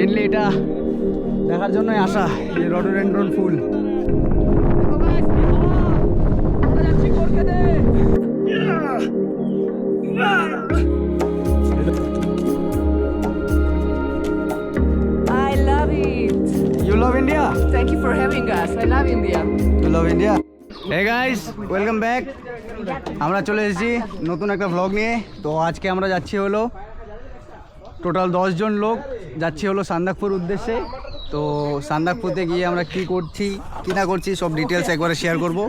Mainly এটা দেখার জন্যই আসা, এই rhododendron full. I love it. You love India? Thank you for having us. I love India. You love India? Hey guys, welcome back. আমরা চলে এসেছি নতুন একটা ভ্লগ নিয়ে। তো আজকে আমরা যাচ্ছি হলো টোটাল 10 জন লোক যাচ্ছি হলো সান্দাকপুর উদ্দেশ্যে। তো সান্দাকপুরতে গিয়ে আমরা কি করছি কি না করছি সব ডিটেলস একবারে শেয়ার করব।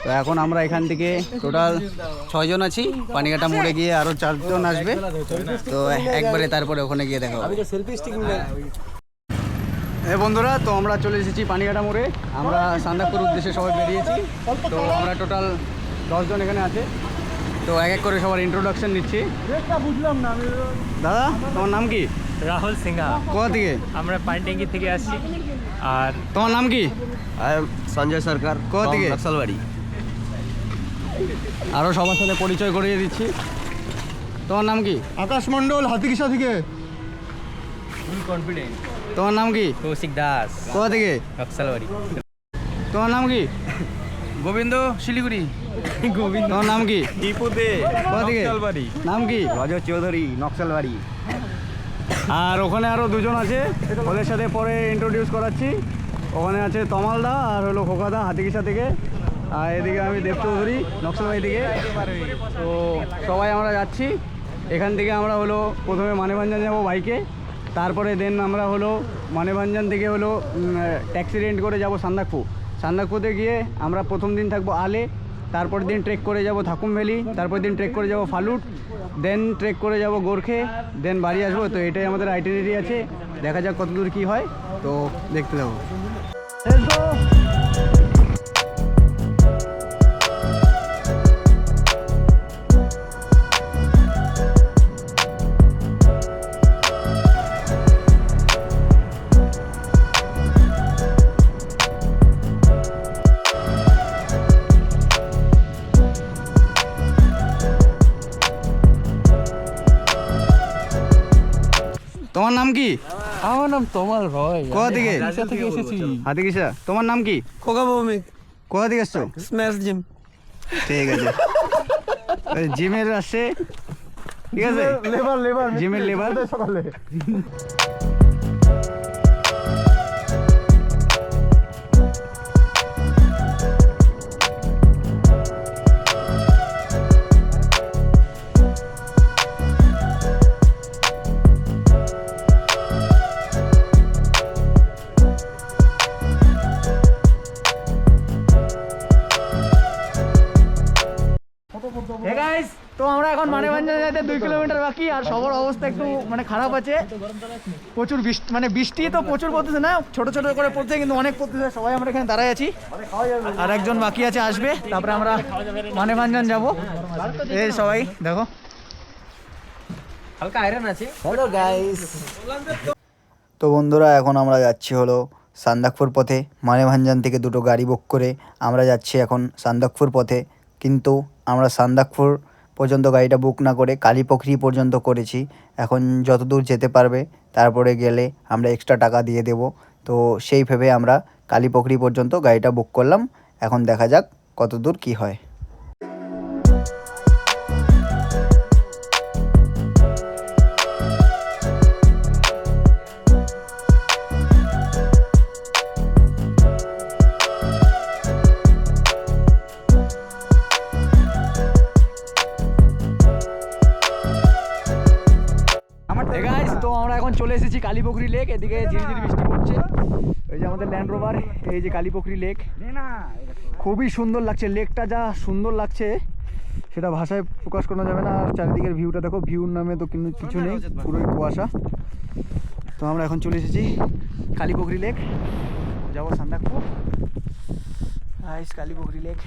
তো এখন আমরা এখান থেকে টোটাল 6 জন আছি, পানিঘাটা মোড়ে গিয়ে আরও 4 জন আসবে। তো একবারে তারপরে ওখানে গিয়ে দেখা হবে। বন্ধুরা, তো আমরা চলে এসেছি পানিঘাটা মোড়ে। আমরা সান্দাকপুর উদ্দেশ্যে সবাই বেরিয়েছি। তো আমরা টোটাল 10 জন এখানে আছে। তো এক এক করে সবার ইন্ট্রোডাকশন নিচ্ছি। বুঝলাম না দাদা, তোমার নাম কি? রাহুল সিংহা। কোথা থেকে? আমরা পানটেঙ্গি থেকে আসছি। আর তোমার নাম কি? সঞ্জয় সরকার। কোথা থেকে? নকশালবাড়ি। আরও সবার সাথে পরিচয় করিয়ে দিচ্ছি। তোমার নাম কি? আকাশ মণ্ডল, হাতিকিসা থেকে। ফুল কনফিডেন্ট। তোমার নাম কি? কৌশিক দাস। কোথা থেকে? নকশালবাড়ি। তোমার নাম কি? গোবিন্দ, শিলিগুড়ি। গোবিন্দ। তোমার নাম কি? টিপু দে, কোথা থেকে? নকশালবাড়ি। নাম কি? রজত চৌধুরী, নকশালবাড়ি। আর ওখানে আরও দুজন আছে, ওদের সাথে পরে ইন্ট্রোডিউস করাচ্ছি। ওখানে আছে তমালদা আর হলো খোকাদা হাতিকিসা থেকে। আর এদিকে আমি দেব চৌধুরী নকশালবাড়ি থেকে। তো সবাই আমরা যাচ্ছি। এখান থেকে আমরা হলো প্রথমে মানেভাঞ্জান যাব বাইকে, তারপরে দেন আমরা হলো মানেভাঞ্জান থেকে হলো ট্যাক্সি রেন্ট করে যাব সান্দাকফু। সান্দাকফুতে গিয়ে আমরা প্রথম দিন থাকবো আলে, তারপর দিন ট্রেক করে যাব থাকুম ভ্যালি, তারপর দিন ট্রেক করে যাব ফালুট, দেন ট্রেক করে যাব গোর্খে, দেন বাড়ি আসবো। তো এটাই আমাদের আইটিনারি আছে, দেখা যাক কত দূর কী হয়। তো দেখতে যাবো। তোমার নাম কি? আমার নাম তমাল ভাই। কোথা থেকে? হাতিকিসা থেকে এসেছি। হাতিকিসা। তোমার নাম কি? খোকা ভৌমিক। কোথা থেকে এসছো? Smash gym. ঠিক আছে, জিমের আসছে। ঠিক আছে, লেবার জিমের লেবার। সকালে হে গাইস, তো আমরা এখন মানেভাঞ্জান যেতে 2 কিলোমিটার বাকি। আর সবার অবস্থা একটু মানে খারাপ আছে, প্রচুর বৃষ্টি, মানে বৃষ্টি তো প্রচুর পড়তেছে না, ছোট ছোট করে পড়ছে কিন্তু অনেক পড়তেছে। সবাই আমরা এখানে দাঁড়ায় আছি, আর একজন বাকি আছে আসবে, তারপরে আমরা মানেভাঞ্জান যাব। এই সবাই দেখো, হালকা আয়রন আছে। Hello guys. তো বন্ধুরা, এখন আমরা যাচ্ছি হলো সান্দাকফুর পথে। মানেভাঞ্জান থেকে 2টো গাড়ি বুক করে আমরা যাচ্ছি এখন সান্দাকফুর পথে। কিন্তু আমরা সান্দাকফুর পর্যন্ত গাড়িটা বুক না করে কালীপোখরি পর্যন্ত করেছি। এখন যত দূর যেতে পারবে, তারপরে গেলে আমরা এক্সট্রা টাকা দিয়ে দেব। তো সেই ভেবে আমরা কালীপোখরি পর্যন্ত গাড়িটা বুক করলাম। এখন দেখা যাক কত দূর কী হয়। হে গাইস, তো আমরা এখন চলে এসেছি কালীপোখরি লেক। এদিকে ঝিরিঝিরি বৃষ্টি পড়ছে। এই যে আমাদের ল্যান্ড রোভার, এই যে কালীপোখরি লেক। খুবই সুন্দর লাগছে লেকটা, যা সুন্দর লাগছে সেটা ভাষায় প্রকাশ করা যাবে না। আর চারিদিকের ভিউটা দেখো, ভিউর নামে তো কিছু নেই, পুরোই কুয়াশা। তো আমরা এখন চলে এসেছি কালীপোখরি লেক, যাবো সান্দাকফু। Guys, Kalipokhri lake.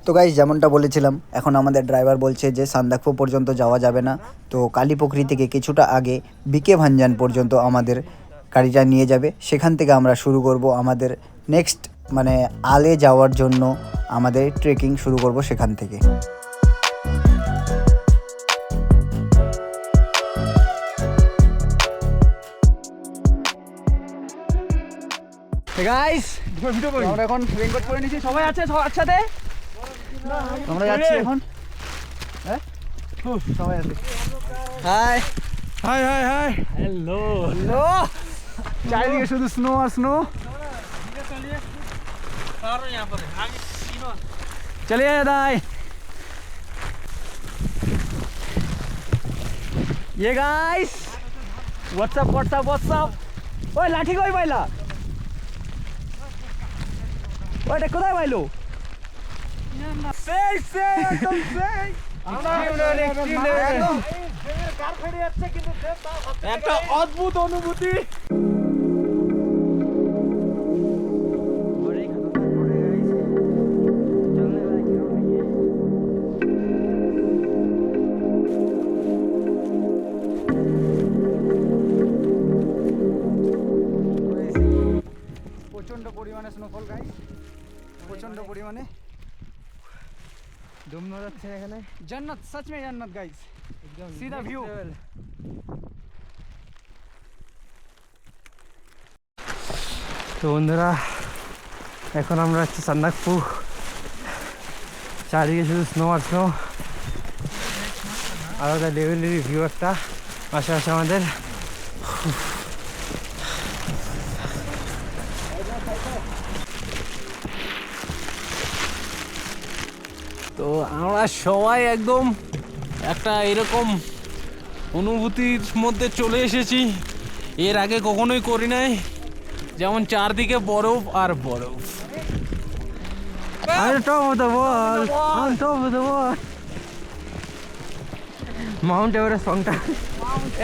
তো গাইস, যেমনটা বলেছিলাম, এখন আমাদের ড্রাইভার বলছে যে সান্দাকফু পর্যন্ত যাওয়া যাবে না। তো কালীপোখরি থেকে কিছুটা আগে বিকে ভাঞ্জান পর্যন্ত আমাদের গাড়িটা নিয়ে যাবে। সেখান থেকে আমরা শুরু করব আমাদের নেক্সট মানে আলে যাওয়ার জন্য আমাদের ট্রেকিং শুরু করব সেখান থেকে। গাইস আমরা এখন রেইনকোট পরে নিয়েছি, সবাই আছে সব একসাথে। আমরা যাচ্ছি এখন, হ্যাঁ সবাই আছে। High high high hi hello hello, চারিদিকে শুধু স্নো আর স্নো। চলিয়ে দাই ये गाइस व्हाट्सअप ওই লাঠি কই পাইলা? ওইটা কোথায় পাইলো? একটা অদ্ভুত অনুভূতি। প্রচন্ড পরিমাণে স্নোফল গাইস, প্রচন্ড পরিমাণে দম না যাচ্ছে এখানে জান্নাত, সচ মে জান্নাত গাইস, সি দা ভিউ। তো বন্ধুরা এখন আমরা যাচ্ছি সান্দাকফু। চারিদিকে শুধু স্নো আর স্নো, আলাদা লেভেলের ভিউ একটা আশেপাশে আমাদের। তো আমরা সবাই একদম একটা এরকম অনুভূতির মধ্যে চলে এসেছি, এর আগে কখনোই করি নাই। যেমন চারদিকে বরফ আর বরফ। মাউন্ট এভারেস্ট সংটা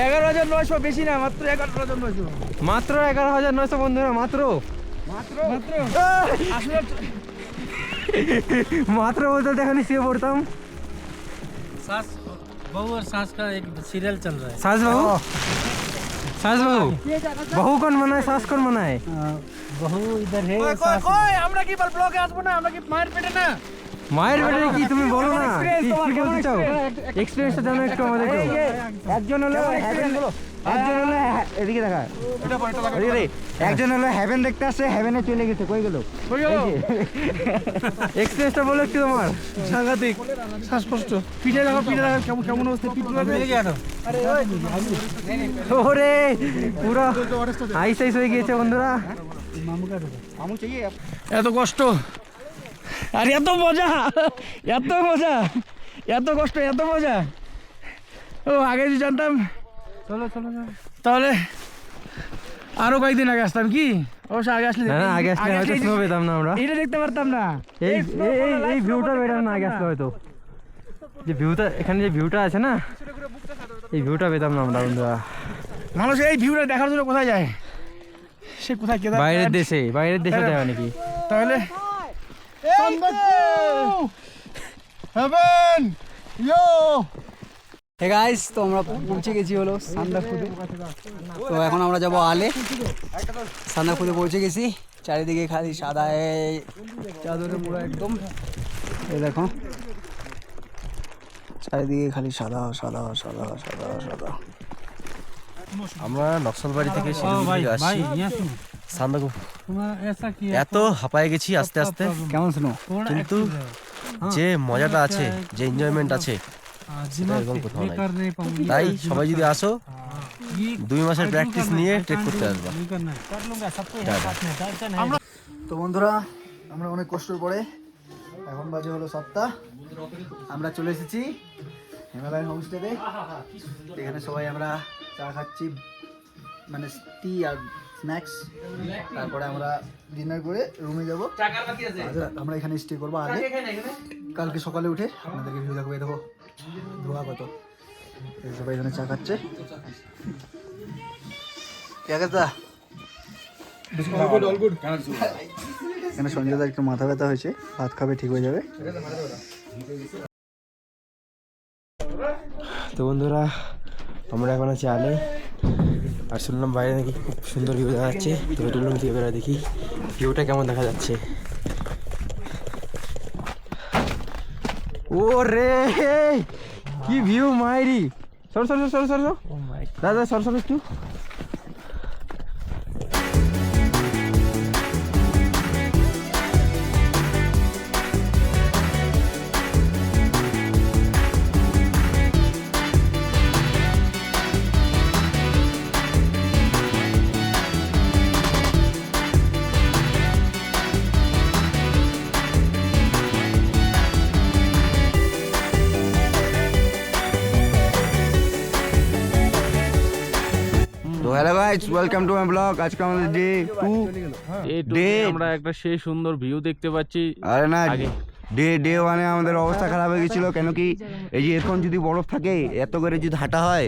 11,900 বেশি না, মাত্র 11,900। মাত্র 11,900 বন্ধুরা, মাত্র मात्र बोलते देखा नहीं पढ़ता सास बहू और सास का एक सीरियल चल रहा है। सास बहू बहू कौन मनाए, सास कौन मनाए? बहू इधर है, আমরা কি ব্লগে আসবো না, আমরা কি মায়ের পেটে না? মায়ের বেটে কি তুমি বলো না, কি বলতে চাও? এক্সপেরিয়েন্সটা জানো একটু আমাদেরকে। একজন হলো হেভেন, একজন হলো এদিকে দেখা, একজন হলো হেভেন দেখতে আসছে, হেভেনে চলে গেছে, কই গেল? এক্সপেরিয়েন্সটা বলো একটু তোমার। সাংঘাতিক শ্বাসকষ্ট, পিঠে দেখো কেমন অবস্থা, ওরে পুরো আইস আইস হয়ে গিয়েছে বন্ধুরা। এত কষ্ট আর এত মজা, এত মজা, এত কষ্ট, এত মজা। ও আগে যদি জানতাম তাহলে আরো কয়েকদিন আগে আসতাম। কি অবশ্য আগে আসলে, আগে আসলে হয়তো স্নো পেতাম না, আমরা এটা দেখতে পারতাম না। এই ভিউটা পেতাম না আগে আসলে হয়তো। যে ভিউটা এখানে, যে ভিউটা আছে না, এই ভিউটা পেতাম না আমরা বন্ধুরা। মানুষ এই ভিউটা দেখার জন্য কোথায় যায়? সে কোথায় কেদার, বাইরের দেশে দেওয়া নাকি? তাহলে হেভেন ইয়ো। হে গাইস, তো আমরা পৌঁছে গেছি হলো সান্দাকফুতে। তো এখন আমরা যাবো আলে। সান্দাকফুতে পৌঁছে গেছি, চারিদিকে খালি সাদা চাদরে পুরো একদম, এই দেখো চারিদিকে খালি সাদা সাদা সাদা সাদা সাদা। আমরা নকশালবাড়ি থেকে শিলিগুড়ি আসছি সান্দাকফু। এত হাঁপায়ে গেছি আস্তে আস্তে, কেমন শোনো, কিন্তু যে মজাটা আছে, যে এনজয়মেন্ট আছে, সেটা এরকম কোথাও নাই। তাই সবাই যদি আসো, 2 মাসের প্র্যাকটিস নিয়ে ট্রেক করতে আসবা। তো বন্ধুরা আমরা অনেক কষ্টের পরে, এখন বাজে হলো 7টা, আমরা চলে এসেছি হিমালয়ান হোমস্টেতে। এখানে সবাই আমরা চা খাচ্ছি, মানে টি আর স্ন্যাক্স। তারপরে আমরা ডিনার করে রুমে যাবো। আমরা এখানে স্টে করবো আগে, কালকে সকালে উঠে আপনাদেরকে ভিউ দেখাবো। দেখো ধোয়া কত, সবাই এখানে চা খাচ্ছে। এখানে সঞ্জয় দার একটু মাথা ব্যথা হয়েছে, ভাত খাবে ঠিক হয়ে যাবে। তো বন্ধুরা আমরা এখন আছি আলে, আর শুনলাম বাইরে নাকি খুব সুন্দর ভিউ দেখা যাচ্ছে। তো হোটেল রুম থেকে বেরোয় দেখি ভিউটা কেমন দেখা যাচ্ছে। ও রে কি ভিউ মাইরি, সর সর সর সর সর, দাদা সর সর একটু। Hello guys, welcome to my blog. আজকে আমাদের ডে 2 ডে আমরা একটা সেই সুন্দর ভিউ দেখতে পাচ্ছি। আরে না, আগে। ডে 1 আমাদের অবস্থা খারাপ হয়ে গেছিল। কেন কি এই যে এখন যদি বরফ থাকে, এত করে যদি হাঁটা হয়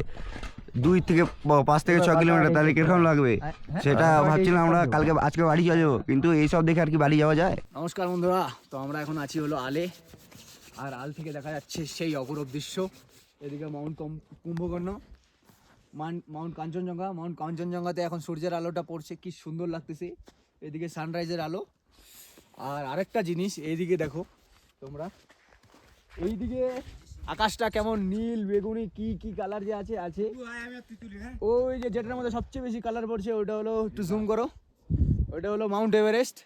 2 থেকে 5 থেকে 6 কিলোমিটার, তাহলে কিরকম লাগবে সেটা ভাবছিলাম আমরা আজকে বাড়ি চলে যাবো, কিন্তু এইসব দেখে আর কি বাড়ি যাওয়া যায়? নমস্কার বন্ধুরা, তো আমরা এখন আছি হলো আলে, আর আল থেকে দেখা যাচ্ছে সেই অপরূপ দৃশ্য। এদিকে mount Kumbhakarna, mount Kanchenjunga. Mount কাঞ্চনজঙ্ঘাতে এখন সূর্যের আলোটা পড়ছে, কি সুন্দর লাগতেছে। এদিকে সানরাইজের আলো। আর আরেকটা জিনিস, এইদিকে দেখো তোমরা, এইদিকে আকাশটা কেমন নীল বেগুনি কি কি কালার যে আছে। ওই যে যেটার মধ্যে সবচেয়ে বেশি কালার পড়ছে ওটা হলো, একটু জুম করো, ওটা হলো মাউন্ট এভারেস্ট।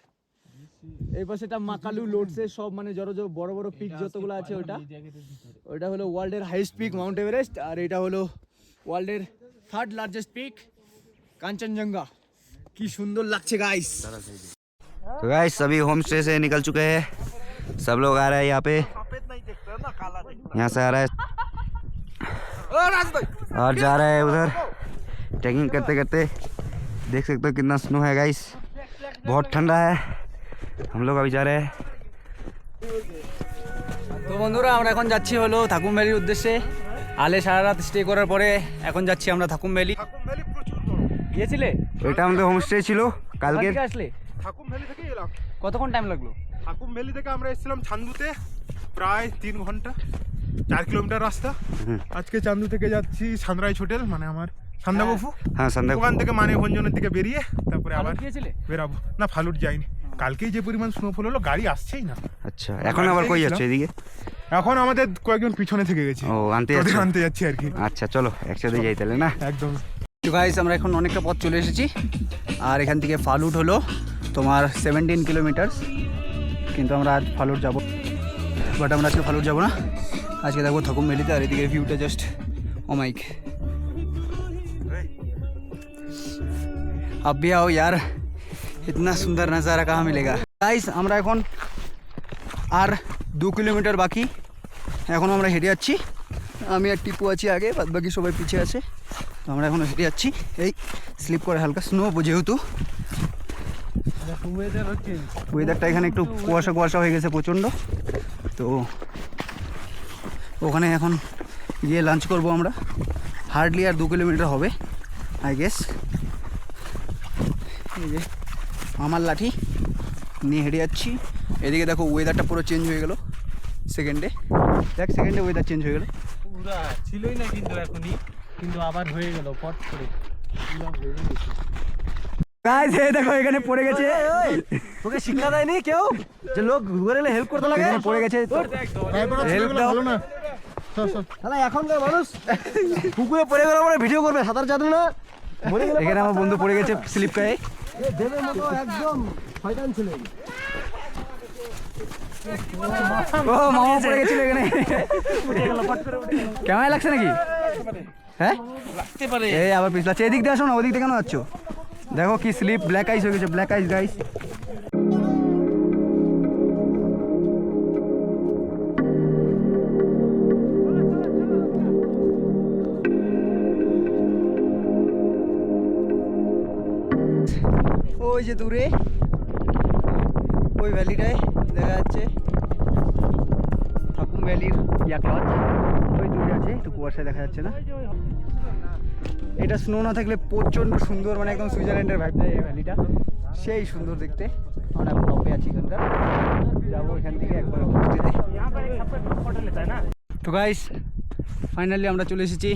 এই পাশেটা মাকালু লোডসে সব মানে বড় বড় পিক যতগুলো আছে ওটা হলো ওয়ার্ল্ডের হাইয়েস্ট পিক মাউন্ট এভারেস্ট। আর এটা হলো ওয়ার্ল্ডের 3rd লার্জেস্ট পিক কাঞ্চনজঙ্ঘা। কি সুন্দর লাগছে গাইস। तो गाइस सभी होम स्टे से निकल चुके हैं, सब लोग आ रहे हैं यहाँ पे, यहाँ से आ रहा है और जा रहा है उधर। ट्रैकिंग करते करते देख सकते हो कितना स्नो है गाइस, बहुत ठंडा है। हम लोग अभी जा रहे हैं। তো বন্ধুরা, আমরা এখন যাচ্ছি হলো থাকুম ভ্যালির উদ্দেশ্যে। আলে সারা রাত স্টে করার পরে এখন যাচ্ছি আমরা থাকুম ভ্যালি। গিয়েছিলে? এটা আমাদের হোম স্টে ছিল কালকে। আসলে থাকুম ভ্যালি থেকে এলাম। কতক্ষণ টাইম লাগলো? থাকুম ভ্যালি থেকে আমরা এসেছিলাম চান্দুতে, প্রায় 3 ঘন্টা, 4 কিলোমিটার রাস্তা। আজকে চান্দু থেকে যাচ্ছি সানরাইজ হোটেল, মানে আমার সান্দাকফু। হ্যাঁ, সন্ধ্যা ওখান থেকে মানেভঞ্জনের দিকে বেরিয়ে তারপরে আবার গিয়েছিলে? বেরাবো না, ফালুট যাইনি। কালকেই যে পরিমাণ স্নোফল হলো, গাড়ি আসছেই না। আচ্ছা, এখন আবার কই যাচ্ছে এদিকে? এখন আমাদের কয়েকজন পিছনে থেকে গেছে, ও আনতে ওদের যাচ্ছে। আনতে যাচ্ছি আর কি। আচ্ছা চলো একসাথে যাই তাহলে না? একদম। তো গাইস, আমরা এখন অনেকটা পথ চলে এসেছি। আর এখান থেকে ফালুট হলো তোমার 17 কিলোমিটার। কিন্তু আমরা আজ ফালুট যাব, বাট আমরা আজকে ফালুট যাব না, আজকে দেখবো থাকুম ভ্যালিতে। আর এদিকে ভিউটা জাস্ট ও মাইক। अब भी आओ यार, इतना सुंदर नज़ारा कहाँ मिलेगा। गाइस, আমরা এখন আর 2 কিলোমিটার বাকি, এখন আমরা হেঁটে যাচ্ছি। আমি আর টিপু আছি আগে, বাদ বাকি সবাই পিছিয়ে আছে। তো আমরা এখন হেঁটে যাচ্ছি, এই স্লিপ করে হালকা স্নো যেহেতু। ওয়েদারটা এখানে একটু কুয়াশা কুয়াশা হয়ে গেছে প্রচণ্ড। তো ওখানে এখন গিয়ে লাঞ্চ করব আমরা। হার্ডলি আর 2 কিলোমিটার হবে আই গেস। এই যে আমার লাঠি নিয়ে হেঁটে যাচ্ছি। এদিকে দেখো ওয়েদারটা পুরো চেঞ্জ হয়ে গেল সেকেন্ডে। ওয়েদার চেঞ্জ হয়ে গেল। পুরা ছিলই না কিন্তু এখনই, কিন্তু আবার হয়ে গেল পট করে। গাইস, এই দেখো এখানে পড়ে গেছে। তোকে শিক্ষা দেয়নি কেউ যে লোক ঘুরে এলে হেল্প করতে লাগে? এখানে পড়ে গেছে, হেল্প দাও। শালা এখনকার মানুষ পুকুরে পড়ে গেলে পরে ভিডিও করবে, সাঁতার জানে না। এখানে আমার বন্ধু পড়ে গেছে স্লিপ খায়ে। দেবের মতো একদম শয়তান ছিলেন। ও মামা পড়ে গেছিল এখানে। কেমন লাগছে নাকি? হ্যাঁ লাগতে পারে। এই আবার পিছলাচ্ছে। এদিক দিয়ে আসো না, ওদিক দিয়ে কেন যাচ্ছ? দেখো কি স্লিপ, ব্ল্যাক আইস হয়ে গেছে, ব্ল্যাক আইস গাইস। ওই যে দূরে ওই ভ্যালিটায় দেখা যাচ্ছে থাকুম ভ্যালির ইয়াক লজ। ওই দূরে আছে, একটু কুয়াশা দেখা যাচ্ছে না। এটা স্নো না থাকলে প্রচণ্ড সুন্দর, মানে একদম সুইজারল্যান্ডের ভাইব দেয় এই ভ্যালিটা, সেই সুন্দর দেখতে। আমরা এখন টপে আছি এখানকার, যাবো এখান থেকে একবার হোমস্টেতে। তো গাইস, ফাইনালি আমরা চলে এসেছি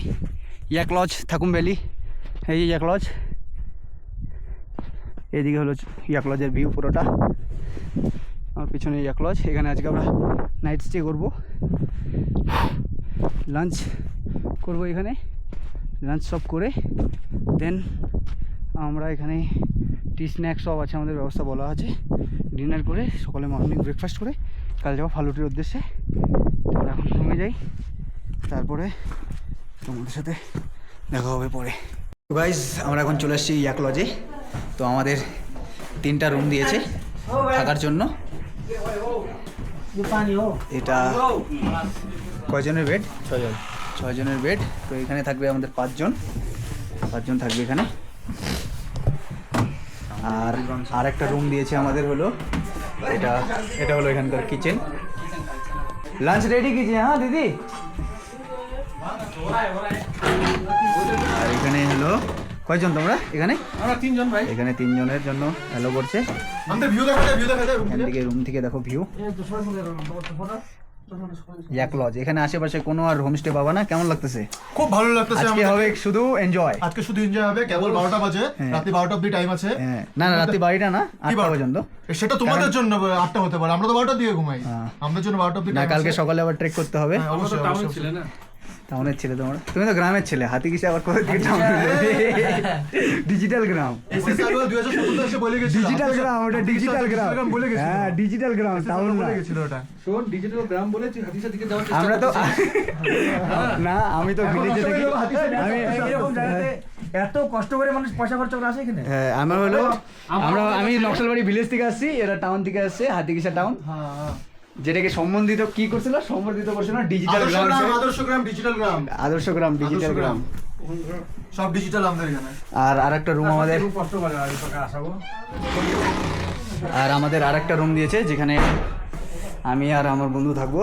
ইয়াক লজ থাকুম ভ্যালি। এই যে ইয়াক লজ, এদিকে হলো ইয়াক লজের ভিউ পুরোটা। আমার পিছনে ইয়াক লজ, এখানে আজকে আমরা নাইট স্টে করবো, লাঞ্চ করবো এখানে। লাঞ্চ সব করে দেন আমরা এখানে টি স্ন্যাক্স সব আছে, আমাদের ব্যবস্থা বলা আছে। ডিনার করে সকালে মর্নিং ব্রেকফাস্ট করে কাল যাবো ফালুটের উদ্দেশ্যে। তো আমরা এখন রুমে যাই, তারপরে তোমাদের সাথে দেখা হবে পরে। তো গাইস, আমরা এখন চলে আসছি ইয়াক লজে। তো আমাদের 3টা রুম দিয়েছে থাকার জন্য। এটা কয়জনের বেড? 6 জনের বেড। তো এখানে থাকবে আমাদের 5 জন থাকবে এখানে। আর আরেকটা রুম দিয়েছে আমাদের হলো এটা, এটা হলো এখানকার কিচেন। লাঞ্চ রেডি कीजिए हाँ दीदी। আর এখানে হলো কয়জন তোমরা এখানে? আমরা 3 জন ভাই। এখানে 3 জনের জন্য হ্যালো করছে। আমাদের ভিউ দেখা যায়, এখান থেকে রুম থেকে দেখো ভিউ। এক লজ, এখানে আশেপাশে কোনো আর হোমস্টে পাবা না। কেমন লাগতেছে? খুব ভালো লাগতেছে। আজকে হবে শুধু এনজয়। আজকে শুধু এনজয় হবে। কেবল 12টা বাজে, রাতে 12টা অবধি টাইম আছে। না না, রাতে 12টা না, 8টা পর্যন্ত। সেটা তোমাদের জন্য 8টা হতে পারে, আমরা তো 12টা দিয়ে ঘুমাই। আমাদের জন্য 12টা অবধি না, টাইম কালকে আছে। সকালে আবার ট্রেক করতে হবে। অবশ্যই টাউনের ছিল না। টাউনের ছেলে তোমরা, তুমি তো গ্রামের ছেলে। হাতি কিসে আবার কোথা থেকে টাউন? ডিজিটাল গ্রাম, ডিজিটাল গ্রাম, ওটা ডিজিটাল গ্রাম বলে গেছিল। হ্যাঁ ডিজিটাল গ্রাম, টাউন বলে গেছিল ওটা। শোন, ডিজিটাল গ্রাম বলে তুই হাতির সাথে যাওয়ার চেষ্টা আমরা তো না, আমি তো ভিলেজে থাকি। আমি এরকম জায়গাতে এত কষ্ট করে মানুষ পয়সা খরচ করে আসে এখানে। হ্যাঁ, আমার হলো আমি নকশালবাড়ি ভিলেজ থেকে আসছি, এরা টাউন থেকে আসছে, হাতিকিসা টাউন। যেটাকে সম্বন্ধিত কি করছিল, সম্বন্ধিত করছিল না ডিজিটাল গ্রাম, আদর্শ গ্রাম, ডিজিটাল গ্রাম, আদর্শ গ্রাম, ডিজিটাল গ্রাম, সব ডিজিটাল আমাদের এখানে। আর আরেকটা রুম আমাদের, কষ্ট করে আসাবো। আর আমাদের আরেকটা রুম দিয়েছে যেখানে আমি আর আমার বন্ধু থাকবো।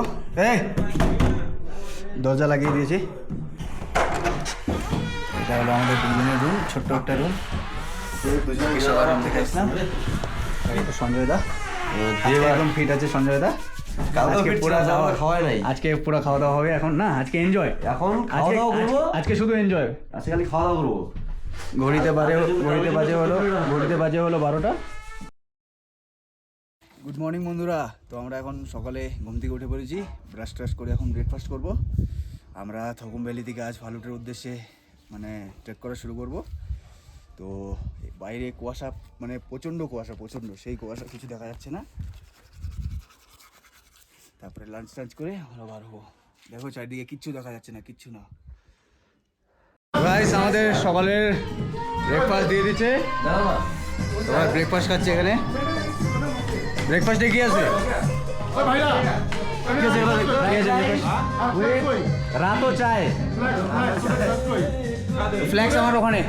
এই দরজা লাগিয়ে দিয়েছে। এটা হলো আমাদের দুজনের রুম, ছোট্ট একটা রুম। দুজনকে সবার রুম দেখাইছিলাম। সঞ্জয় দা একদম ফিট আছে। সঞ্জয় দা আজকে পুরো খাওয়াই নাই, আজকে পুরো খাওয়া দাওয়া হবে এখন না, আজকে এনজয়। এখন খাওয়া দাওয়া করবো, আজকে শুধু এনজয়, আজকে খালি খাওয়া দাওয়া করবো। ঘড়িতে বাজে হলো 12টা। গুড মর্নিং বন্ধুরা। তো আমরা এখন সকালে ঘুম থেকে উঠে পড়েছি, ব্রাশ ট্রাশ করে এখন ব্রেকফাস্ট করব। আমরা থকুম ভ্যালি থেকে আজ ফালুটের উদ্দেশ্যে মানে ট্রেক করা শুরু করব। তো বাইরে কুয়াশা, মানে প্রচণ্ড কুয়াশা, প্রচণ্ড, সেই কুয়াশা কিছু দেখা যাচ্ছে না। তারপরে লাঞ্চ টাঞ্চ করে আমরা বার হবো। দেখো চারিদিকে কিচ্ছু দেখা যাচ্ছে না, কিচ্ছু না। গাইস আমাদের সকালের ব্রেকফাস্ট দিয়ে দিচ্ছে। তোমরা ব্রেকফাস্ট খাচ্ছে এখানে। ব্রেকফাস্টে কি আছে? রাতো চায়, ফ্ল্যাক্স আমার ওখানে।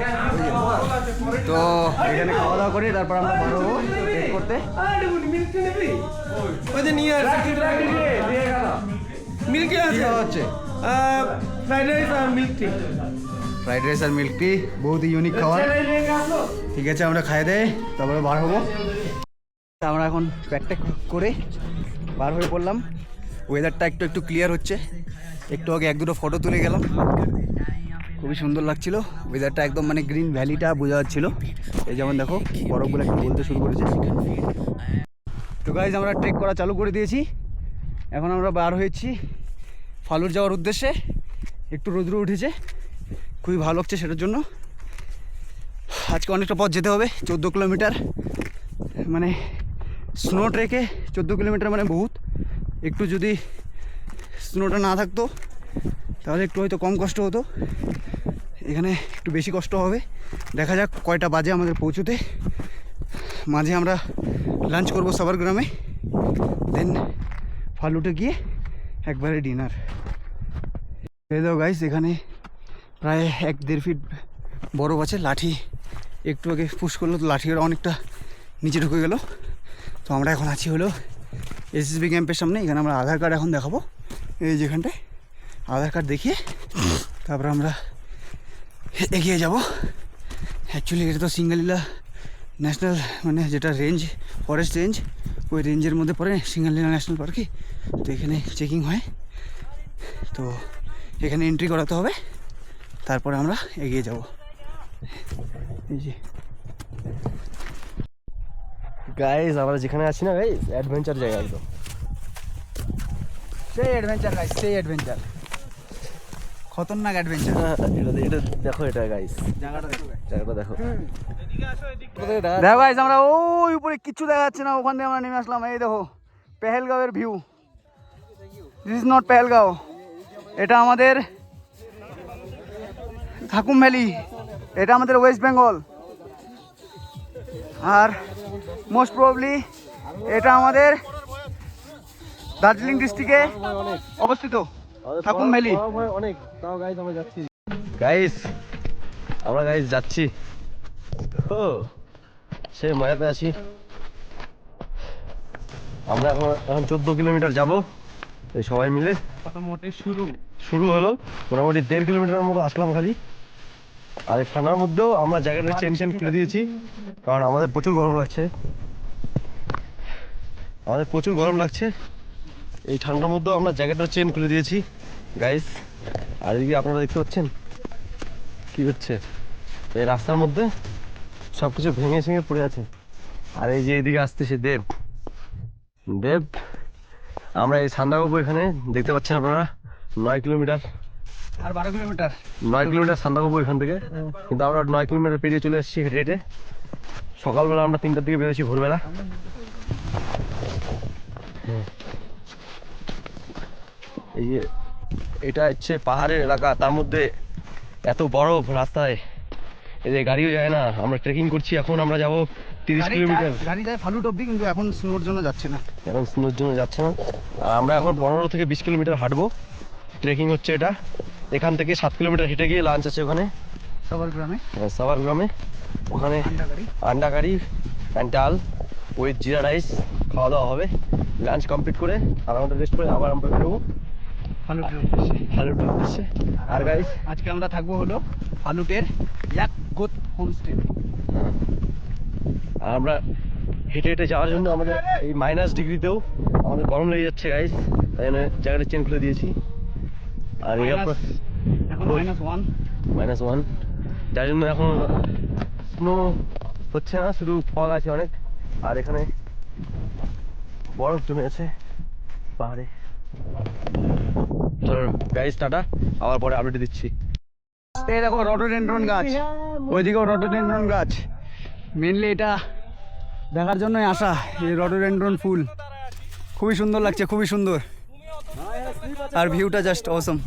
তো এখানে খাওয়া দাওয়া করে তারপর আমরা বার হবো ট্রেক করতে। হচ্ছে ফ্রাইড রাইস আর মিল্ক টি, বহুত ইউনিক খাবার। ঠিক আছে, আমরা খাই দেয় তারপরে বার হবো। আমরা এখন প্যাকটা করে বার হয়ে পড়লাম। ওয়েদারটা একটু ক্লিয়ার হচ্ছে। একটু আগে 1-2টো ফটো তুলে গেলাম, খুবই সুন্দর লাগছিল ওয়েদারটা, একদম মানে গ্রিন ভ্যালিটা বোঝা যাচ্ছিলো। এই যেমন দেখো বরফগুলো একটু বলতে শুরু করেছে। তো গাইজ আমরা ট্রেক করা চালু করে দিয়েছি। এখন আমরা বার হয়েছি ফালুট যাওয়ার উদ্দেশ্যে। একটু রোদ্র উঠেছে, খুবই ভালো লাগছে সেটার জন্য। আজকে অনেকটা পথ যেতে হবে, 14 কিলোমিটার। মানে স্নো ট্রেকে 14 কিলোমিটার মানে বহুত। একটু যদি স্নোটা না থাকতো তাহলে একটু হয়তো কম কষ্ট হতো, এখানে একটু বেশি কষ্ট হবে। দেখা যাক কয়টা বাজে আমাদের পৌঁছতে। মাঝে আমরা লাঞ্চ করবো সাবার গ্রামে, দেন ফালুটে গিয়ে একবারে ডিনার। এই দাও গাইস, এখানে প্রায় 1-1.5 ফিট বরফ আছে। লাঠি একটু আগে পুশ করলো তো লাঠিটা অনেকটা নিচে ঢুকে গেল। তো আমরা এখন আছি হলো এসএসবি ক্যাম্পের সামনে। এখানে আমরা আধার কার্ড এখন দেখাবো। এই যেখানটায় আধার কার্ড দেখিয়ে তারপর আমরা এগিয়ে যাব। অ্যাকচুয়ালি এটা তো সিঙ্গালীলা ন্যাশনাল, মানে যেটা রেঞ্জ, ফরেস্ট রেঞ্জ, ওই রেঞ্জের মধ্যে পড়ে সিঙ্গালীলা ন্যাশনাল পার্কে। তো এখানে চেকিং হয়, তো এখানে এন্ট্রি করাতে হবে, তারপরে আমরা এগিয়ে যাব। এই যে গাইস আমরা যেখানে আছি না গাইস, অ্যাডভেঞ্চার জায়গা একদম। সেই অ্যাডভেঞ্চার গাইস, সেই অ্যাডভেঞ্চার, খতরনাক অ্যাডভেঞ্চার। এটা দেখো, এটা গাইস জায়গাটা দেখো, জায়গাটা দেখো। দেখো গাইস, আমরা ওই উপরে কিচ্ছু দেখা যাচ্ছে না, ওখান থেকে আমরা নেমে আসলাম। এই দেখো পেহেলগাঁওয়ের view. This is not Pahalgam, এটা আমাদের থাকুম ভ্যালি, এটা আমাদের ওয়েস্ট বেঙ্গল। আর মোস্ট প্রবাবলি এটা আমাদের দার্জিলিং ডিস্ট্রিক্টে অবস্থিত থাকুম ভ্যালি। অনেক তাও গাইস আমরা যাচ্ছি, গাইস আমরা গাইস যাচ্ছি। ও সেই মজাতে আছি। আমরা এখন 14 কিলোমিটার যাবো এই সবাই মিলে। মোটামুটি শুরু হলো, মোটামুটি 1.5 কিলোমিটার মতো আসলাম খালি। আর এই ঠান্ডার মধ্যেও আমরা জায়গাটা চেন খুলে দিয়েছি, কারণ আমাদের প্রচুর গরম লাগছে। এই ঠান্ডার মধ্যেও আমরা জায়গাটার চেন খুলে দিয়েছি গাইস। আর এদিকে আপনারা দেখতে পাচ্ছেন কি হচ্ছে, এই রাস্তার মধ্যে সবকিছু ভেঙে পড়ে আছে। আর এই যে এদিকে আসতেছে দেব। আমরা এই সান্দাকফু এখানে দেখতে পাচ্ছেন আপনারা 9 কিলোমিটার আর 12 কিলোমিটার 9 কিলোমিটার সান্দাকফু এখান থেকে, কিন্তু আমরা 9 কিলোমিটার পেরিয়ে চলে এসেছি হেঁটে হেঁটে। সকালবেলা আমরা 3টার দিকে বেরোছি, ভোরবেলা। এই যে এটা হচ্ছে পাহাড়ের এলাকা, তার মধ্যে এত বড় রাস্তায় এই যে গাড়িও যায় না। আমরা ট্রেকিং করছি, এখন আমরা যাবো 30 কিলোমিটার। গাড়ি যায় ফালুট অব্দি, কিন্তু এখন স্নোর জন্য যাচ্ছে না। এখন স্নোর জন্য যাচ্ছে না। আর আমরা এখন 15 থেকে 20 কিলোমিটার হাঁটবো। ট্রেকিং হচ্ছে এটা। এখান থেকে 7 কিলোমিটার হেঁটে গিয়ে লাঞ্চ আছে ওখানে সাভার গ্রামে। ওখানে আন্ডাকারি অ্যান্ড ডাল উইথ জিরা রাইস খাওয়া দাওয়া হবে। লাঞ্চ কমপ্লিট করে আধা ঘন্টা রেস্ট করে আবার আমরা বেরোবো ফালুটের উদ্দেশ্যে। আর গাইস আজকে আমরা থাকবো হলো ফালুটের ইয়াকগোত হোমস্টে। আর আমরা হেঁটে হেঁটে যাওয়ার জন্য আমাদের এই -ডিগ্রিতেও আমাদের গরম লেগে যাচ্ছে গাইস, তাই জন্য জায়গাটা চেন খুলে দিয়েছি। আর এখন -1, যার জন্য এখন স্নো হচ্ছে না, শুধু ফগ আছে অনেক। আর এখানে বরফ জমে আছে পাহাড়ে। চলো গাইস, টাটা, আবার পরে আপডেট দিচ্ছি। এই দেখো রডোডেনড্রন গাছ, ওইদিকেও রডোডেনড্রন গাছ। মেনলি এটা দেখার জন্যই আসা, এই রডোডেনড্রন ফুল খুবই সুন্দর লাগছে, খুবই সুন্দর। আর ভিউটা জাস্ট অসম।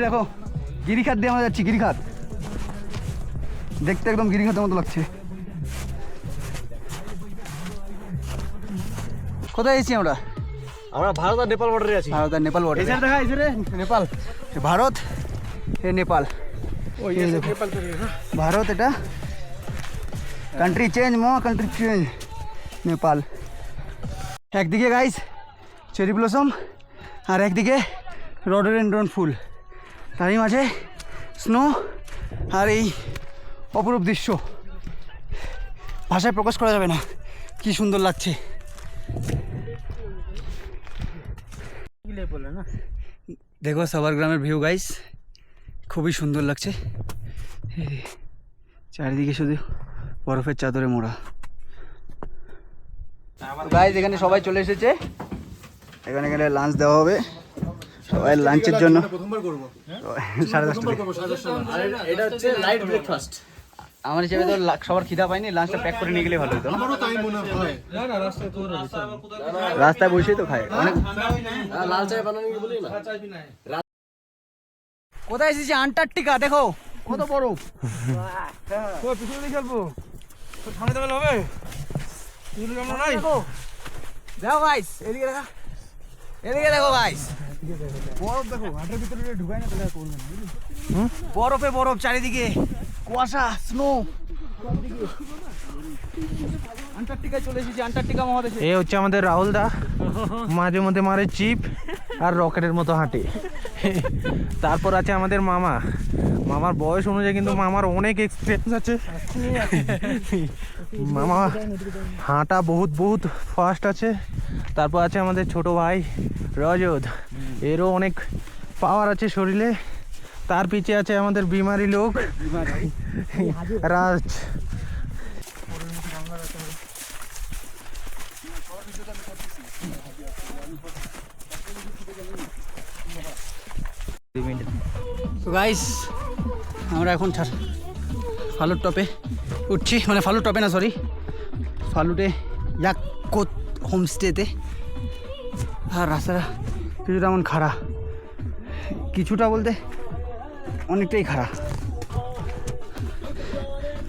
দেখো গিরিখাত দিয়ে আমরা যাচ্ছি, গিরিখাত দেখতে একদম গিরিখাতের মতো লাগছে। কোথায় এসেছি আমরা? ভারত আর নেপাল বর্ডারে আছি। ভারত আর নেপাল বর্ডার। দেখা আছে রে নেপাল, ভারত এ নেপাল। ভারত এটা country change, country change Nepal. একদিকে গাইস চেরি ব্লসম আর একদিকে রডোডেনড্রন ফুল, তারই মাঝে স্নো আর এই অপরূপ দৃশ্য ভাষায় প্রকাশ করা যাবে না, কি সুন্দর লাগছে। দেখো সাভার গ্রামের ভিউ গাইস, খুবই সুন্দর লাগছে। চারিদিকে শুধু বরফের চাদরে মোড়া। গাইস এখানে সবাই চলে এসেছে, এখানে গেলে লাঞ্চ দেওয়া হবে। সবাই লাঞ্চের জন্য 10:30 এটা হচ্ছে লাইট ব্রেকফাস্ট। আমার হিসেবে তো সবার খিদা পায়নি, লাঞ্চটা প্যাক করে নিয়ে গেলে ভালো হতো। রাস্তায় বসেই তো খায় অনেক। লাল চাই বানানি বলি না। কোথায় এসেছি? আন্টার্কটিকা। দেখো কত বরফ। পিছনে খেলবো, সামনে দেওয়া হবে। দেখো গাইস, এদিকে দেখো, এদিকে দেখো গাইস, বরফ দেখো। হাটের ভিতরে ঢুকাই না তাহলে করবেন, বরফে বরফ চারিদিকে, কুয়াশা, স্নো। আন্টার্কটিকায় চলে এসেছি, আন্টার্কটিকা মহাদেশে। এই হচ্ছে আমাদের রাহুল দা, মাঝে মধ্যে মারে চিপ আর রকেটের মতো হাঁটে। তারপর আছে আমাদের মামা। মামার বয়স অনুযায়ী কিন্তু মামার অনেক এক্সপিরিয়েন্স আছে। মামা হাঁটা বহুত ফাস্ট আছে। তারপর আছে আমাদের ছোট ভাই রজত, এরও অনেক পাওয়ার আছে শরীরে। তার পিছে আছে আমাদের বিমারি লোক রাজ। তো গাইস আমরা এখন ফালুট টপে উঠছি, মানে ফালুট টপে না, সরি, ফালুটে ইয়াকগোত হোমস্টেতে। আর রাস্তাটা কিছুটা এমন খাড়া, কিছুটা বলতে অনেকটাই খাড়া।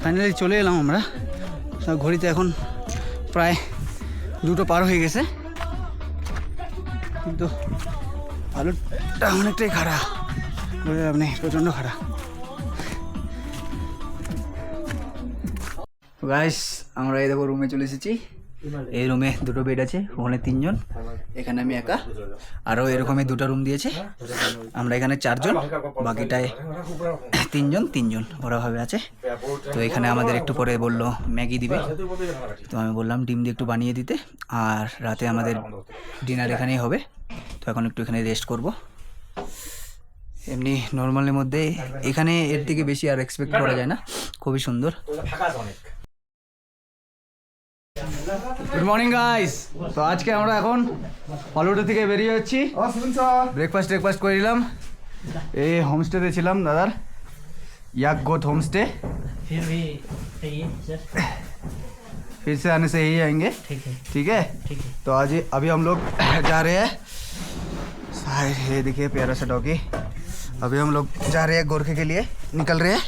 ফাইনালি চলে এলাম আমরা। ঘড়িতে এখন প্রায় 2টো পার হয়ে গেছে, কিন্তু আলুটা অনেকটাই খাড়া, বলে লাভ নেই, প্রচণ্ড খাড়া। গাইস আমরা এই দেখো রুমে চলে এসেছি। এই রুমে 2টো বেড আছে, ওখানে 3 জন, এখানে আমি একা। আরও এরকমই 2টা রুম দিয়েছে। আমরা এখানে 4 জন, বাকিটায় 3 জন ওরাভাবে আছে। তো এখানে আমাদের একটু পরে বললো ম্যাগি দিবে, তো আমি বললাম ডিম দিয়ে একটু বানিয়ে দিতে। আর রাতে আমাদের ডিনার এখানেই হবে। তো এখন একটু এখানে রেস্ট করব। এমনি নর্মালের মধ্যে এখানে এর থেকে বেশি আর এক্সপেক্ট করা যায় না, খুবই সুন্দর। Good morning guys. তো আজকে আমরা এখন ফালুটা থেকে বেরিয়ে যাচ্ছি। ব্রেকফাস্ট করে নিলাম। এই হোমস্টেতে ছিলাম দাদার, याक गोट होम स्टे। फिर भी चाहिए सर? फिर से आने से यही आएंगे। ठीक है ठीक है। ठीक है। तो आज अभी हम लोग जा रहे हैं, ये देखिए प्यारा सा डॉगी। अभी हम लोग जा रहे हैं गोरखे के लिए, निकल रहे हैं।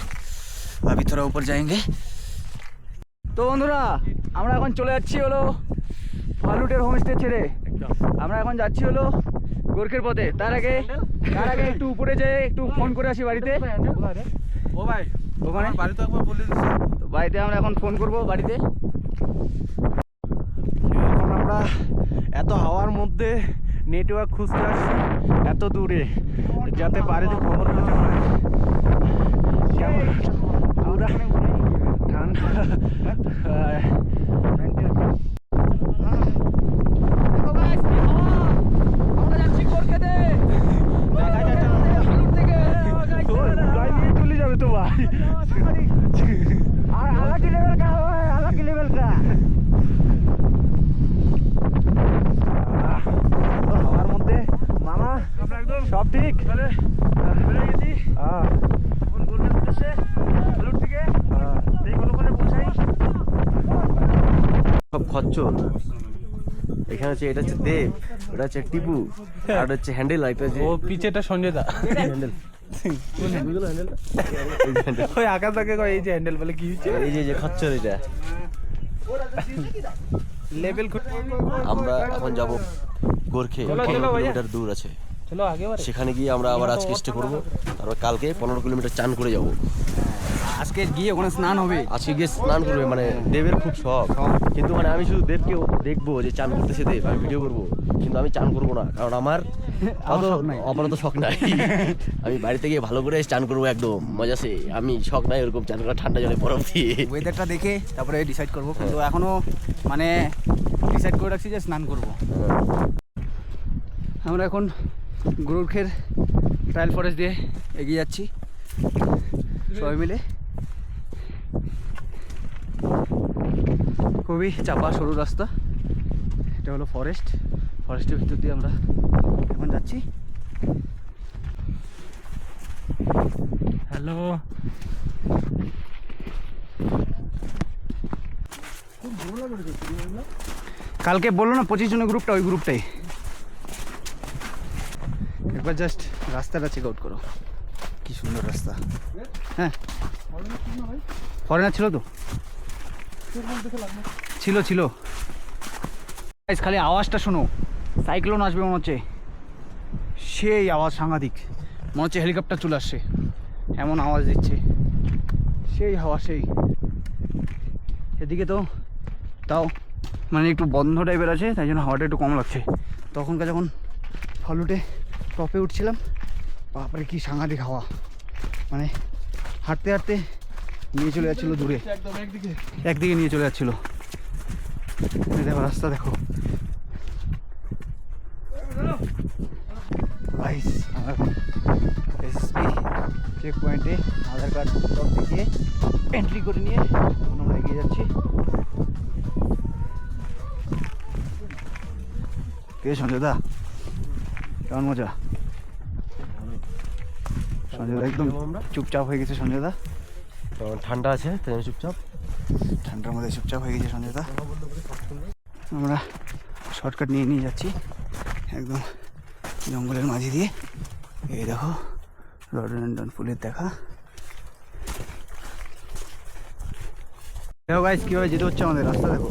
अभी थोड़ा ऊपर जाएंगे। তো বন্ধুরা আমরা এখন চলে যাচ্ছি হলো ফালুটের হোমস্টে ছেড়ে। আমরা এখন যাচ্ছি হলো গোরখের পথে। তার আগে একটু উপরে যেয়ে একটু ফোন করে আসি বাড়িতে। ও ভাই, ওখানে বাড়িতে একবার বলে দিচ্ছি। তো বাড়িতে আমরা এখন ফোন করব বাড়িতে। এখন আমরা এত হাওয়ার মধ্যে নেটওয়ার্ক খুঁজতে আসছি এত দূরে, যাতে বাড়িতে খবর পৌঁছে পায়। কেমন পুরা ঠান্ডা। চলে যাবে তো ভাই, আলাদা লেভেল কা আলাদা লেভেল কা হাওয়ার মধ্যে মামা সব ঠিক। সব খচ্চর। এখানে হচ্ছে, এটা হচ্ছে দেব, ওটা হচ্ছে টিপু, আর হচ্ছে হ্যান্ডেল। একটা যে ও পিছেটা সঞ্জয় দা হ্যান্ডেল, ওই আকাশ তাকে কয় এই যে হ্যান্ডেল বলে কি হচ্ছে এই যে খচ্চর এটা। লেভেল। আমরা এখন যাব গোরখে, 15 কিলোমিটার দূর আছে। চলো আগে বাড়ি। সেখানে গিয়ে আমরা আবার আজকে স্টে করবো, তারপর কালকে 15 কিলোমিটার চান করে যাব। আজকে গিয়ে ওখানে স্নান হবে। আজকে গিয়ে স্নান করবে, মানে দেবের খুব শখ। কিন্তু মানে আমি শুধু দেবকে দেখবো যে চান করতেছে দেব, আমি ভিডিও করবো, কিন্তু আমি চান করবো না, কারণ আমার আপাতত শখ নাই। আমি বাড়িতে গিয়ে ভালো করে চান করবো, একদম মজাসে। আমি শখ নাই ওরকম চান করা ঠান্ডা জলে বরফ দিয়ে। ওয়েদারটা দেখে তারপরে ডিসাইড করবো, কিন্তু এখনো মানে ডিসাইড করে রাখছি যে স্নান করবো। আমরা এখন গোরখের ট্রায়াল ফরেস্ট দিয়ে এগিয়ে যাচ্ছি সবাই মিলে। খুবই চাপা সরু রাস্তা। এটা হলো ফরেস্টের ভিতর দিয়ে আমরা এখন যাচ্ছি। হ্যালো, কালকে বললো না 25 জনের গ্রুপটা, ওই গ্রুপটাই। একবার জাস্ট রাস্তাটা চেক আউট করো, কি সুন্দর রাস্তা। হ্যাঁ, ফরেনার ছিল তো, ছিল। খালি আওয়াজটা শোনো, সাইক্লোন আসবে মনে হচ্ছে, সেই আওয়াজ সাংঘাতিক, মনে হচ্ছে হেলিকপ্টার চলে আসছে, এমন আওয়াজ দিচ্ছে, সেই হাওয়া সেই। এদিকে তো তাও মানে একটু বন্ধ টাইপের আছে, তাই জন্য হাওয়াটা একটু কম লাগছে। তখনকার যখন ফালুটে টপে উঠছিলাম, বাপরে কি সাংঘাতিক হাওয়া, মানে হাঁটতে হাঁটতে নিয়ে চলে যাচ্ছিলো দূরে, একদিকে নিয়ে চলে যাচ্ছিলো। দেখো রাস্তা দেখো। এসএসপি চেক পয়েন্টে আধার কার্ড সব দেখিয়ে এন্ট্রি করে নিয়ে আমরা এগিয়ে যাচ্ছি। কে সঞ্জয়দা, কেমন মজা? সঞ্জয়দা একদম চুপচাপ হয়ে গেছে। সঞ্জয়দা ঠান্ডা আছে, তাই চুপচাপ, ঠান্ডার মধ্যে চুপচাপ হয়ে গেছে সঞ্জয়দা। আমরা শর্টকাট নিয়ে নিয়ে যাচ্ছি একদম জঙ্গলের মাঝে দিয়ে। এই দেখো রডোডেনড্রন ফুলের দেখা। দেখো গাইস কীভাবে যেতে হচ্ছে আমাদের রাস্তা দেখো।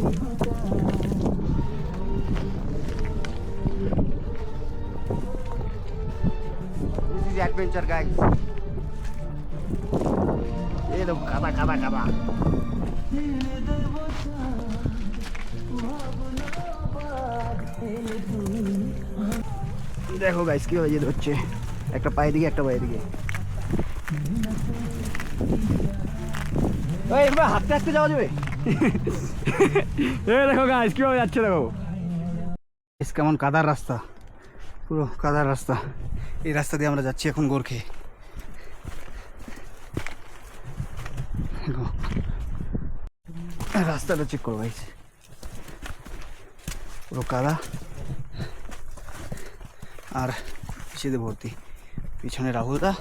This is adventure guys. এই দেখো কাদা কাদা কাদা। দেখো গাইস কীভাবে যেতে হচ্ছে, একটা পায়ে দিকে একটা পায়ে দিকে। ওই এবার হাঁটতে হাঁটতে যাওয়া যাবে। এই দেখো গাইস কীভাবে যাচ্ছে দেখো। কেমন কাদার রাস্তা, পুরো কাদার রাস্তা। এই রাস্তা দিয়ে আমরা যাচ্ছি এখন গোরখে। রাস্তাটা চেক করো গাইস, পুরো কাদা আর পিছিয়ে ভর্তি। পিছনে রাহুলদা,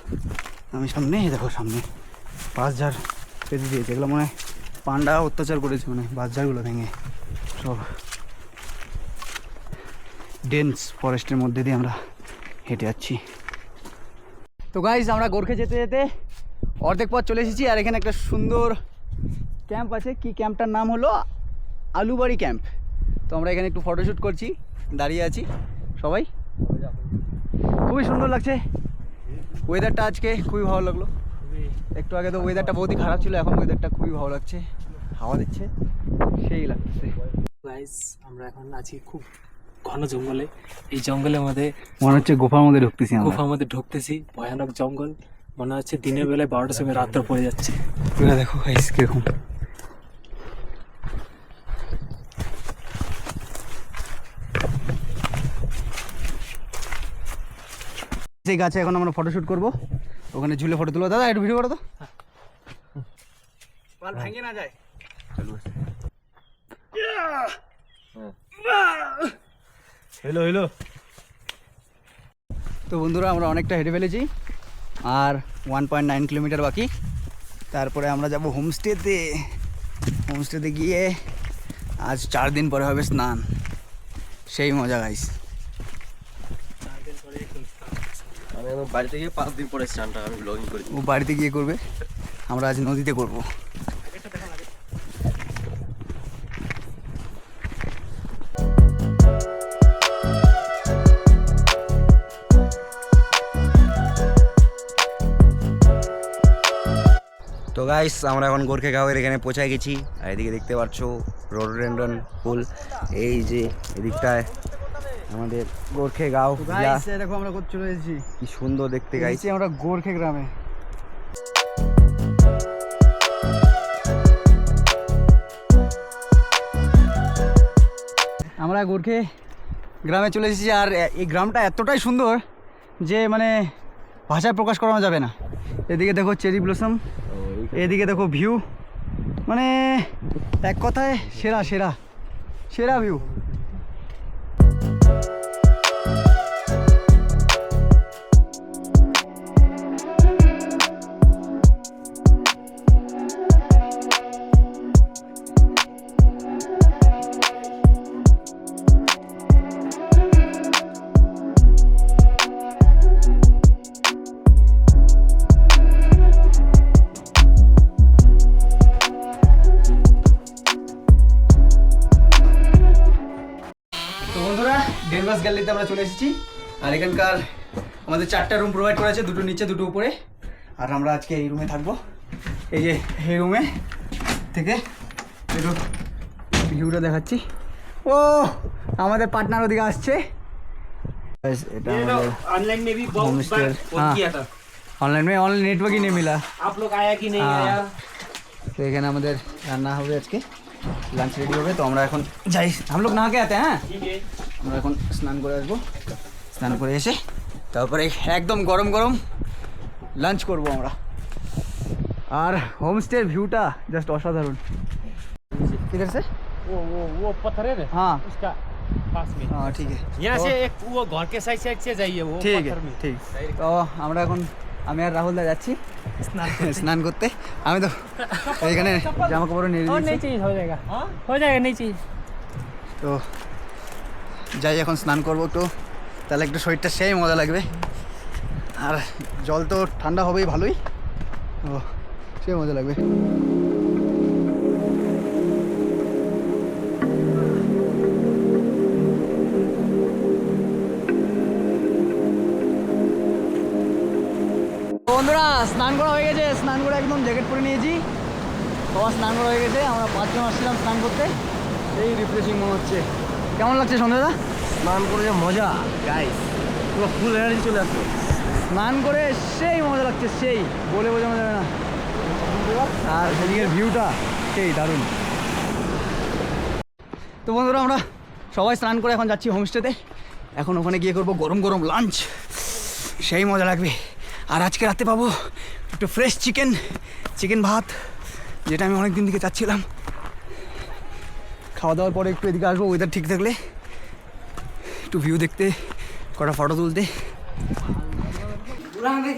আমি সামনে। দেখো সামনে বাঁশঝাড় পেতে দিয়েছে, এগুলো মনে হয় পান্ডা অত্যাচার করেছে, মানে বাঁশঝাড়গুলো ভেঙে সব। ডেন্স ফরেস্টের মধ্যে দিয়ে আমরা হেঁটে যাচ্ছি। তো গাইস আমরা গোরখে যেতে যেতে অর্ধেক পথ চলে এসেছি। আর এখানে একটা সুন্দর ক্যাম্প আছে, কি ক্যাম্পটার নাম হলো আলুবাড়ি ক্যাম্প। তো আমরা এখানে একটু ফটোশ্যুট করছি, দাঁড়িয়ে আছি সবাই। খুবই সুন্দর লাগছে ওয়েদারটা, আজকে খুবই ভালো লাগলো। একটু আগে তো ওয়েদারটা বহুতই খারাপ ছিল, এখন ওয়েদারটা খুবই ভালো লাগছে, হাওয়া দিচ্ছে, সেই লাগছে। गाइस আমরা এখন আছি খুব ঘন জঙ্গলে। এই জঙ্গলের মধ্যে মনে হচ্ছে গুফার মধ্যে ঢুকতেছি আমরা। গুফার মধ্যে ঢুকতেছি, ভয়ানক জঙ্গল। মনে হচ্ছে দিনের বেলায় 12টার সময় রাত্রে পড়ে যাচ্ছে। পুরো দেখো গাইস কিরকম। সেই গাছে এখন আমরা ফটোশ্যুট করবো, ওখানে ঝুলে ফটো তুলবো। দাদা একটু ভিডিও করো তো, পাল ভাঙে না যায়। Hello hello. তো বন্ধুরা আমরা অনেকটা হেঁটে ফেলেছি, আর 1.9 কিলোমিটার বাকি। তারপরে আমরা যাব হোমস্টেতে। হোমস্টেতে গিয়ে আজ 4 দিন পরে হবে স্নান, সেই মজা গাইস। আমি এখন বাড়িতে গিয়ে 5 দিন পরে স্নানটা আমি ব্লগিং করি। ও বাড়িতে গিয়ে করবে, আমরা আজ নদীতে করব। তো গাইস আমরা এখন গোরখে গাঁওয়ের এখানে পৌঁছে গেছি। আর এদিকে দেখতে পাচ্ছ রডোডেনড্রন ফুল, এই যে এদিকটায় আমাদের গোরখে গাঁও। দেখো আমরা কোথায় চলে এসেছি, কি সুন্দর দেখতে গাইছি আমরা গোরখে গ্রামে। আমরা গোরখে গ্রামে চলে এসেছি। আর এই গ্রামটা এতটাই সুন্দর যে মানে ভাষায় প্রকাশ করানো যাবে না। এদিকে দেখো চেরি ব্লসম, এদিকে দেখো ভিউ, মানে এক কথায় সেরা সেরা সেরা ভিউ। ডেনভাস গ্যালারিতে আমরা চলে এসেছি। আর এখানকার আমাদের 4টা রুম প্রোভাইড করা আছে, 2টো নিচে 2টো উপরে। আর আমরা আজকে এই রুমে থাকবো। এই যে এই রুমে থেকে একটু ভিউটা দেখাচ্ছি। ও আমাদের পার্টনার ওদিকে আসছে। এটা ऑनलाइन में भी बहुत बार फोन किया था। ऑनलाइन में ऑनलाइन नेटवर्क ही नहीं मिला। आप लोग आया कि नहीं आया? তো এখানে আমাদের রান্না হবে আজকে, লাঞ্চ রেডি হবে। তো আমরা এখন যাই, हम लोग नहा के आते हैं। আমরা এখন স্নান করে আসবো, স্নান করে এসে তারপরে একদম গরম গরম লাঞ্চ করব আমরা। আর হোমস্টের ভিউটা জাস্ট অসাধারণ। किधर से? वो पत्थर है ना, हाँ उसका पास में। हाँ ठीक है, यहाँ से एक वो घर के साइड से जाइए, वो ঠিক पत्थर में। ঠিক। তো আমরা এখন আমি আর রাহুল দা যাচ্ছি স্নান করতে। আমি তো এখানে জামা কাপড় নিয়ে और नहीं নিয়েছি। चाहिए, हो जाएगा, हो जाएगा, नहीं चाहिए। তো যাই এখন স্নান করবো একটু, তাহলে একটু শরীরটা সেই মজা লাগবে। আর জল তো ঠান্ডা হবেই ভালোই, ও সেই মজা লাগবে। বন্ধুরা স্নান করা হয়ে গেছে, স্নান করে একদম জ্যাকেট পরে নিয়েছি, সবার স্নান করা হয়ে গেছে। আমরা 5 জন আসছিলাম স্নান করতে, এই রিফ্রেশিং মনে হচ্ছে। কেমন লাগছে সন্ধ্যাদা? স্নান করে যে মজা গাইস, পুরো ফুল এনার্জি চলে আসছে। স্নান করে সেই মজা লাগছে, সেই বলে বোঝানো যাবে না। আর সেদিকের ভিউটা সেই দারুণ। তো বন্ধুরা আমরা সবাই স্নান করে এখন যাচ্ছি হোমস্টেতে। এখন ওখানে গিয়ে করবো গরম গরম লাঞ্চ, সেই মজা লাগবে। আর আজকে রাতে পাবো একটু ফ্রেশ চিকেন ভাত, যেটা আমি অনেক দিন থেকে চাচ্ছিলাম। খাওয়া দাওয়ার পরে একটু এদিকে আসবো, ওয়েদার ঠিক থাকলে একটু ভিউ দেখতে, কটা ফটো তুলতে।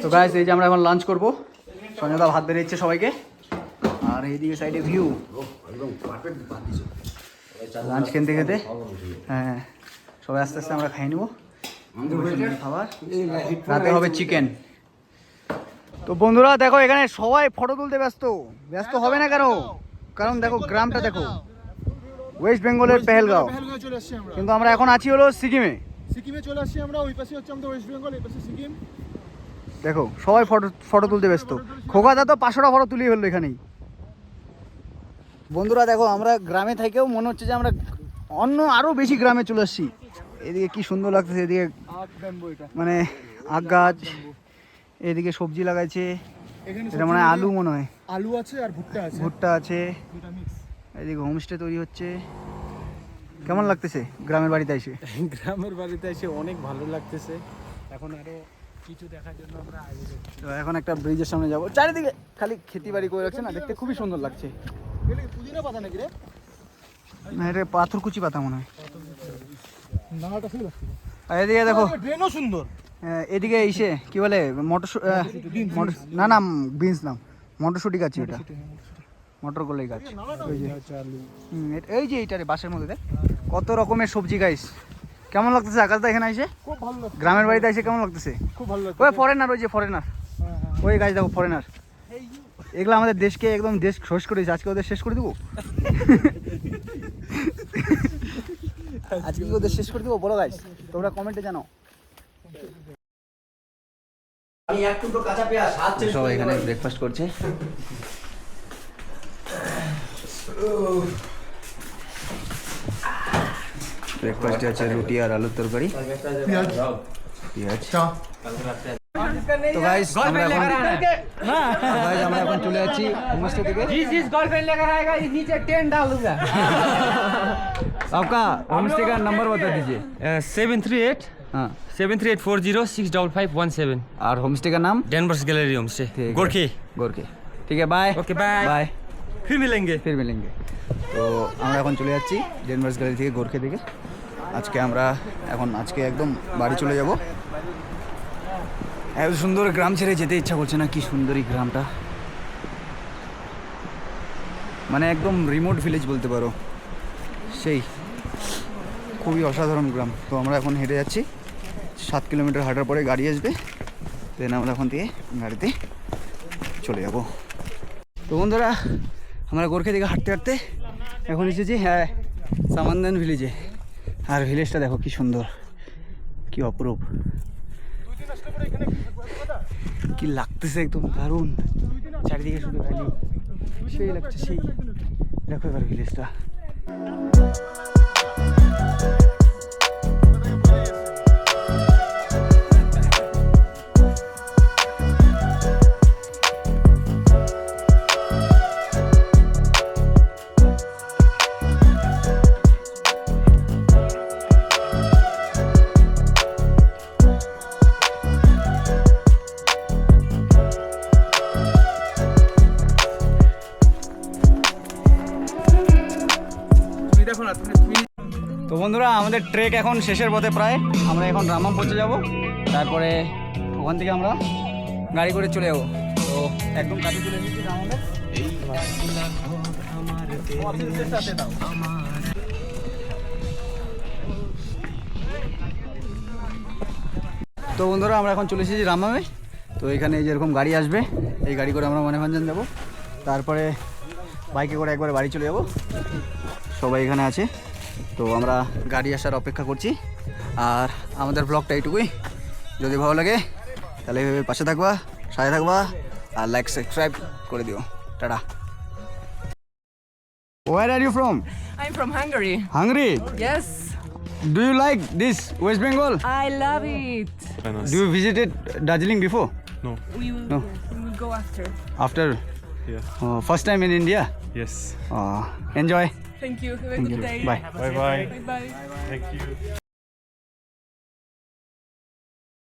তো গাইস এই যে আমরা এখন লাঞ্চ করবো, সঞ্জয়দা ভাত বেড়ে দিচ্ছে সবাইকে। আর এইদিকে সাইডে ভিউ, লাঞ্চ খেতে খেতে হ্যাঁ সবাই আস্তে আস্তে আমরা খাই নেবো খাবার। রাতে হবে চিকেন। তো বন্ধুরা দেখো এখানে সবাই ফটো তুলতে ব্যস্ত হবে না কেন? কারণ দেখো গ্রামটা দেখো, ওয়েস্ট বেঙ্গলের পেহেলগাঁও, চলে আসছি আমরা, কিন্তু আমরা এখন আছি হলো সিকিমে চলে আসছি আমরা। ওই পাশে হচ্ছে আমাদের ওয়েস্ট বেঙ্গল, এই পাশে সিকিম। দেখো সবাই ফটো তুলতে ব্যস্ত। খোকাদা তো 500টা ফটো তুলিয়ে ফেললো এখানেই। বন্ধুরা দেখো আমরা গ্রামে থেকেও মনে হচ্ছে যে আমরা অন্য আরো বেশি গ্রামে চলে আসছি। এদিকে কি সুন্দর লাগতেছে, এদিকে মানে আখ গাছ, এদিকে সবজি লাগাইছে, এটা মানে আলু মনে হয়, আলু আছে আর ভুট্টা আছে। এদিকে হোমস্টে তৈরি হচ্ছে। কেমন লাগতেছে গ্রামের বাড়িতে এসে? গ্রামের বাড়িতে এসে অনেক ভালো লাগতেছে। এখন আরো কিছু দেখার জন্য আমরা আগে যাচ্ছি। তো এখন একটা ব্রিজের সামনে যাবো, চারিদিকে খালি খেতি বাড়ি করে রাখছে না, দেখতে খুবই সুন্দর লাগছে। পুদিনা পাতা নাকি রে? না এটা পাথরকুচি পাতা মনে হয়। নাটা সেই লাগছে। আর এদিকে দেখো ড্রেনও সুন্দর। এদিকে ইসে কি বলে না বিনস না, মটরশুটি গাছ, এটা মটর কলাই গাছ। এই যে এইটারে বাসের মধ্যে দেখ কত রকমের সবজি গাইস। কেমন লাগতেছে আকাশদা এখানে এসে? খুব ভালো লাগছে। গ্রামের বাড়িতে এসে কেমন লাগতেছে? খুব ভালো লাগছে। ওই ফরেনার, ওই যে ফরেনার, ওই গাছ দেখো ফরেনার। এগুলো আমাদের দেশকে একদম দেশ শেষ করে দিয়েছে, আজকে ওদের শেষ করে দেবো। আজকে কি ওদের শেষ করে দেবো বলো গাইস, তোমরা কমেন্টে জানো। সবাই এখানে ব্রেকফাস্ট করছে। ব্রেকফাস্টে আছে রুটি আর আলুর তরকারি, পেঁয়াজ। তো গাইস আমরা এখন চলে যাচ্ছি হোমস্টে থেকে। आपका होमस्टे का नंबर बता दीजिए। 738 हाँ 738406551 और होमस्टे का नाम डेनवर्स गैलरी होम से गोरखे। गोरखे। ठीक है बाय। ओके बाय बाय, फिर मिलेंगे। তো আমরা এখন চলে যাচ্ছি ডেনভার্স গ্যালারি থেকে গোরখে দিকে। আজকে একদম বাড়ি চলে যাব। এত সুন্দর গ্রাম ছেড়ে যেতে ইচ্ছা করছে না, কি সুন্দর এই গ্রামটা, মানে একদম রিমোট ভিলেজ বলতে পারো, সেই খুবই অসাধারণ গ্রাম। তো আমরা এখন হেঁটে যাচ্ছি, 7 কিলোমিটার হাঁটার পরে গাড়ি আসবে, দেন আমরা ওখান থেকে গাড়িতে চলে যাব। তো বন্ধুরা আমরা গোরখে দিকে হাঁটতে হাঁটতে এখন এসেছি হ্যাঁ সামানদান ভিলেজে। আর ভিলেজটা দেখো কি সুন্দর, কি অপরূপ, কি লাগতেছে, একদম দারুণ। চারিদিকে শুধু ভ্যালি, সেই লাগছে সেই। দেখো এবার ভিলেজটা। তো বন্ধুরা আমাদের ট্রেক এখন শেষের পথে প্রায়, আমরা এখন রামাম পৌঁছে যাব, তারপরে ওখান থেকে আমরা গাড়ি করে চলে যাবো। তো একদম কাছে চলে এসেছি রামামের। তো বন্ধুরা আমরা এখন চলে এসেছি রামমামে। তো এখানে যেরকম গাড়ি আসবে এই গাড়ি করে আমরা মানেভঞ্জন যাবো, তারপরে বাইকে করে একবার বাড়ি চলে যাব। সবাই এখানে আছে, তো আমরা গাড়ি আসার অপেক্ষা করছি। আর আমাদের ব্লগটা এইটুকুই, যদি ভালো লাগে তাহলে এইভাবে পাশে থাকবা, সাথে থাকবা, আর লাইক সাবস্ক্রাইব করে দিও। Tata. Where are you from? I'm from Hungary. Hungary? Yes, Do you like this West Bengal? I love it. Do you visited Darjeeling before? We will, No. we will go after. After? First time in India? Yes. Enjoy. Thank you. Have a Thank good you. day. Bye. Bye bye. Bye bye. Thank you.